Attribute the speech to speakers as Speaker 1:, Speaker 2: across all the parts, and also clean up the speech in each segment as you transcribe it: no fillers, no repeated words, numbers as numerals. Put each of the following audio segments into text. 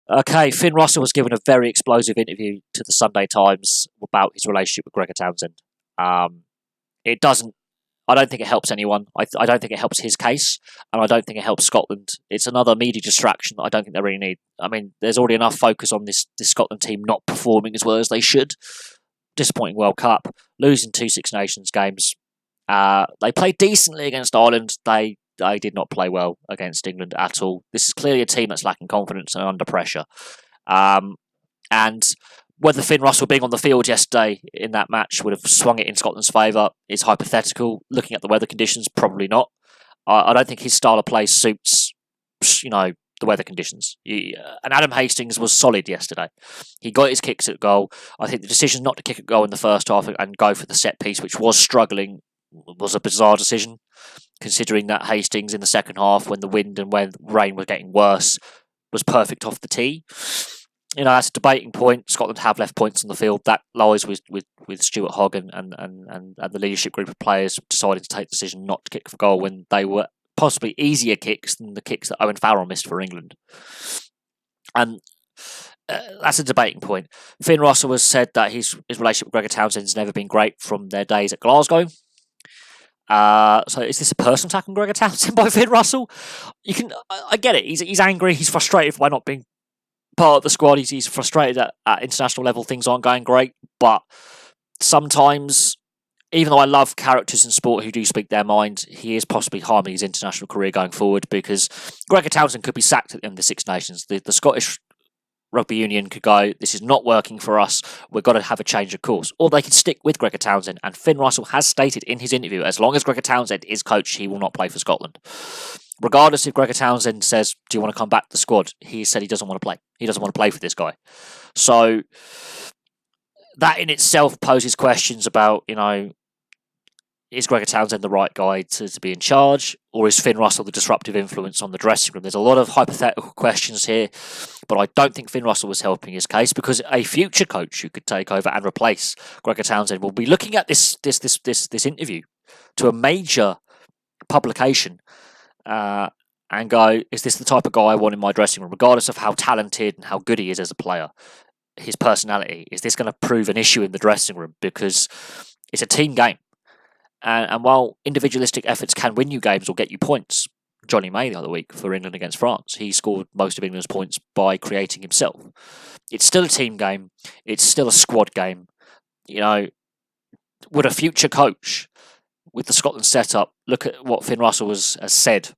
Speaker 1: Okay, Finn Russell was given a very explosive interview to the Sunday Times about his relationship with Gregor Townsend. Um, it doesn't. I don't think it helps anyone. I don't think it helps his case, and I don't think it helps Scotland. It's another media distraction that I don't think they really need. I mean, there's already enough focus on this Scotland team not performing as well as they should. Disappointing World Cup, losing two Six Nations games. They played decently against Ireland. They did not play well against England at all. This is clearly a team that's lacking confidence and under pressure. Um, and whether Finn Russell being on the field yesterday in that match would have swung it in Scotland's favour is hypothetical. Looking at the weather conditions, probably not. I don't think his style of play suits, the weather conditions. And Adam Hastings was solid yesterday. He got his kicks at goal. I think the decision not to kick at goal in the first half and go for the set piece, which was struggling, was a bizarre decision, considering that Hastings in the second half, when the wind and when rain were getting worse, was perfect off the tee. That's a debating point. Scotland have left points on the field. That lies with Stuart Hogg and the leadership group of players deciding to take the decision not to kick for goal when they were possibly easier kicks than the kicks that Owen Farrell missed for England. And that's a debating point. Finn Russell has said that his relationship with Gregor Townsend has never been great from their days at Glasgow. So is this a personal attack on Gregor Townsend by Finn Russell? I get it. He's angry. He's frustrated by not being part of the squad. He's frustrated at international level things aren't going great. But sometimes, even though I love characters in sport who do speak their mind, he is possibly harming his international career going forward, because Gregor Townsend could be sacked at the end of the Six Nations. The Scottish Rugby Union could go, this is not working for us, we've got to have a change of course. Or they could stick with Gregor Townsend, and Finn Russell has stated in his interview, as long as Gregor Townsend is coach, he will not play for Scotland. Regardless if Gregor Townsend says, do you want to come back to the squad? He said he doesn't want to play. He doesn't want to play for this guy. So that in itself poses questions about, is Gregor Townsend the right guy to be in charge, or is Finn Russell the disruptive influence on the dressing room? There's a lot of hypothetical questions here, but I don't think Finn Russell was helping his case, because a future coach who could take over and replace Gregor Townsend will be looking at this interview to a major publication and go, is this the type of guy I want in my dressing room, regardless of how talented and how good he is as a player? His personality, is this going to prove an issue in the dressing room? Because it's a team game. And while individualistic efforts can win you games or get you points, Johnny May the other week for England against France, he scored most of England's points by creating himself. It's still a team game. It's still a squad game. Would a future coach with the Scotland setup look at what Finn Russell has said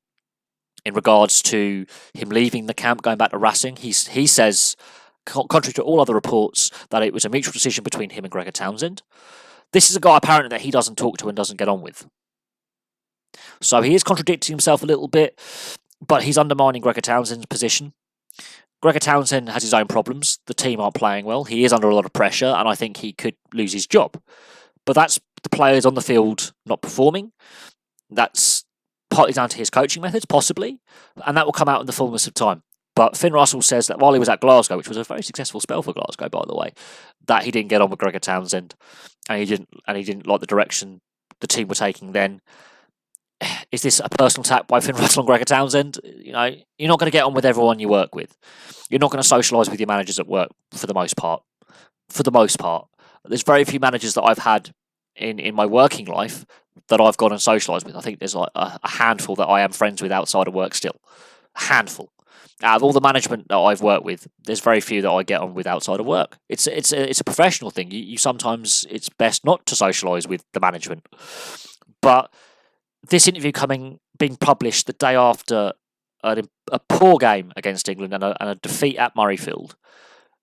Speaker 1: in regards to him leaving the camp, going back to Racing? He says, contrary to all other reports, that it was a mutual decision between him and Gregor Townsend. This is a guy apparently that he doesn't talk to and doesn't get on with. So he is contradicting himself a little bit, but he's undermining Gregor Townsend's position. Gregor Townsend has his own problems. The team aren't playing well. He is under a lot of pressure, and I think he could lose his job. But that's the players on the field not performing. That's partly down to his coaching methods, possibly, and that will come out in the fullness of time. But Finn Russell says that while he was at Glasgow, which was a very successful spell for Glasgow, by the way, that he didn't get on with Gregor Townsend, and he didn't like the direction the team were taking then. Is this a personal attack by Finn Russell on Gregor Townsend? You're not going to get on with everyone you work with. You're not going to socialise with your managers at work for the most part. There's very few managers that I've had in my working life that I've gone and socialised with. I think there's like a handful that I am friends with outside of work still. A handful. Out of all the management that I've worked with, there's very few that I get on with outside of work. It's a professional thing. You sometimes it's best not to socialise with the management. But this interview being published the day after a poor game against England and a defeat at Murrayfield,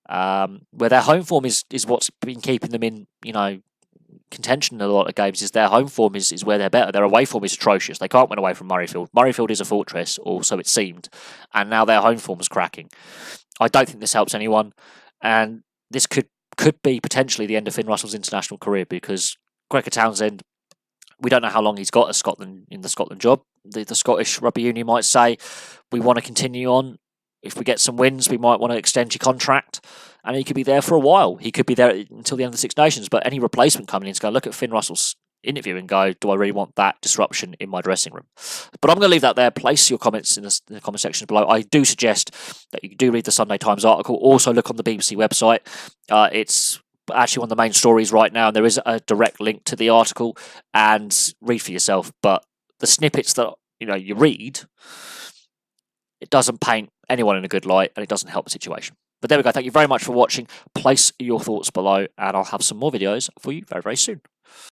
Speaker 1: where their home form is what's been keeping them in contention in a lot of games. Is their home form is where they're better. Their away form is atrocious. They can't win away from Murrayfield. Murrayfield is a fortress, or so it seemed, and now their home form is cracking. I don't think this helps anyone, and this could be potentially the end of Finn Russell's international career, because Gregor Townsend, we don't know how long he's got at Scotland in the Scotland job. The Scottish Rugby Union might say, we want to continue on. If we get some wins, we might want to extend your contract. And he could be there for a while. He could be there until the end of the Six Nations. But any replacement coming in is going to look at Finn Russell's interview and go, do I really want that disruption in my dressing room? But I'm going to leave that there. Place your comments in the comment section below. I do suggest that you do read the Sunday Times article. Also look on the BBC website. It's actually one of the main stories right now, and there is a direct link to the article, and read for yourself. But the snippets that you read, it doesn't paint anyone in a good light, and it doesn't help the situation. But there we go. Thank you very much for watching. Place your thoughts below, and I'll have some more videos for you very, very soon.